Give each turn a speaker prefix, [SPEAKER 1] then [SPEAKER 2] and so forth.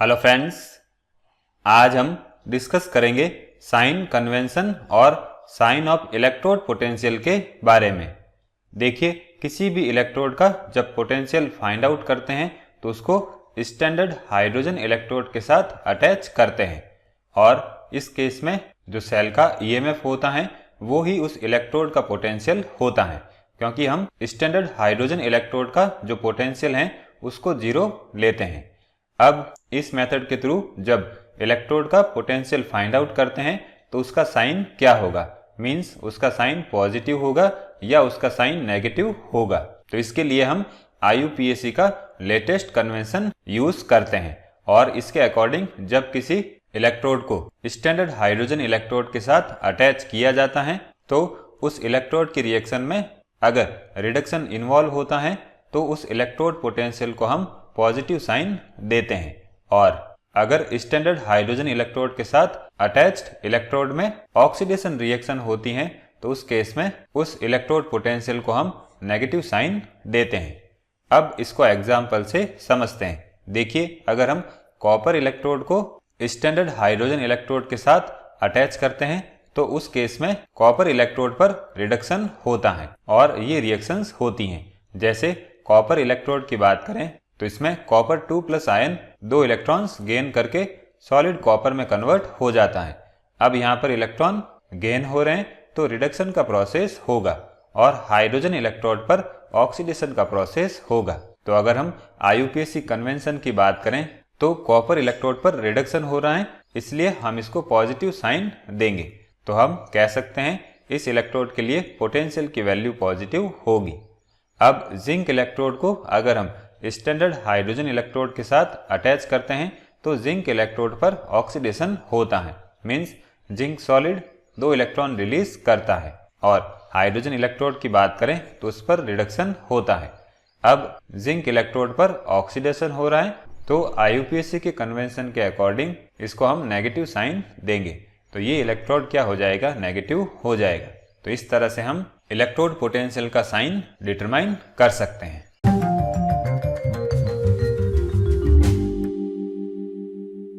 [SPEAKER 1] Hello friends, आज हम discuss करेंगे साइन कन्वेंशन और साइन ऑफ इलेक्ट्रोड पोटेंशियल के बारे में। देखिए, किसी भी इलेक्ट्रोड का जब पोटेंशियल फाइंड आउट करते हैं तो उसको स्टैंडर्ड हाइड्रोजन इलेक्ट्रोड के साथ अटैच करते हैं और इस केस में जो सेल का ईएमएफ होता है वो ही उस इलेक्ट्रोड का पोटेंशियल होता है, क्योंकि हम स्टैंडर्ड हाइड्रोजन इलेक्ट्रोड का जो पोटेंशियल है उसको जीरो लेते हैं। अब इस मेथड के थ्रू जब इलेक्ट्रोड का पोटेंशियल फाइंड आउट करते हैं तो उसका साइन क्या होगा, मींस उसका साइन पॉजिटिव होगा या उसका साइन नेगेटिव होगा। तो इसके लिए हम IUPAC का लेटेस्ट कन्वेंशन यूज करते हैं और इसके अकॉर्डिंग जब किसी इलेक्ट्रोड को स्टैंडर्ड हाइड्रोजन इलेक्ट्रोड के साथ अटैच किया जाता है तो उस इलेक्ट्रोड की रिएक्शन में अगर रिडक्शन इन्वॉल्व होता है तो उस इलेक्ट्रोड पोटेंशियल को हम पॉजिटिव साइन देते हैं, और अगर स्टैंडर्ड हाइड्रोजन इलेक्ट्रोड के साथ अटैच्ड इलेक्ट्रोड में ऑक्सीडेशन रिएक्शन होती है तो उस केस में उस इलेक्ट्रोड पोटेंशियल को हम नेगेटिव साइन देते हैं। अब इसको एग्जाम्पल से समझते हैं। देखिए, अगर हम कॉपर इलेक्ट्रोड को स्टैंडर्ड हाइड्रोजन इलेक्ट्रोड के साथ अटैच करते हैं तो उस केस में कॉपर इलेक्ट्रोड पर रिडक्शन होता है और ये रिएक्शंस होती हैं। जैसे कॉपर इलेक्ट्रोड की बात करें तो इसमें कॉपर 2+ आयन 2 इलेक्ट्रॉन्स गेन करके सॉलिड कॉपर में कन्वर्ट हो जाता है। अब यहाँ पर इलेक्ट्रॉन गेन हो रहे हैं तो रिडक्शन का प्रोसेस होगा और हाइड्रोजन इलेक्ट्रोड पर ऑक्सीडेशन का प्रोसेस होगा। तो अगर हम IUPAC कन्वेंशन की बात करें तो कॉपर इलेक्ट्रोड पर रिडक्शन हो रहा है, इसलिए हम इसको पॉजिटिव साइन देंगे। तो हम कह सकते हैं इस इलेक्ट्रोड के लिए पोटेंशियल की वैल्यू पॉजिटिव होगी। अब जिंक इलेक्ट्रोड को अगर हम स्टैंडर्ड हाइड्रोजन इलेक्ट्रोड के साथ अटैच करते हैं तो जिंक इलेक्ट्रोड पर ऑक्सीडेशन होता है, means zinc solid 2 electron release करता है, और हाइड्रोजन इलेक्ट्रोड की बात करें तो उस पर रिडक्शन होता है। अब जिंक इलेक्ट्रोड पर ऑक्सीडेशन हो रहा है तो IUPAC के कन्वेंशन के अकॉर्डिंग इसको हम नेगेटिव साइन देंगे, तो ये इलेक्ट्रोड क्या हो जाएगा, नेगेटिव हो जाएगा। तो इस तरह से हम इलेक्ट्रोड पोटेंशियल का साइन डिटरमाइन कर सकते हैं।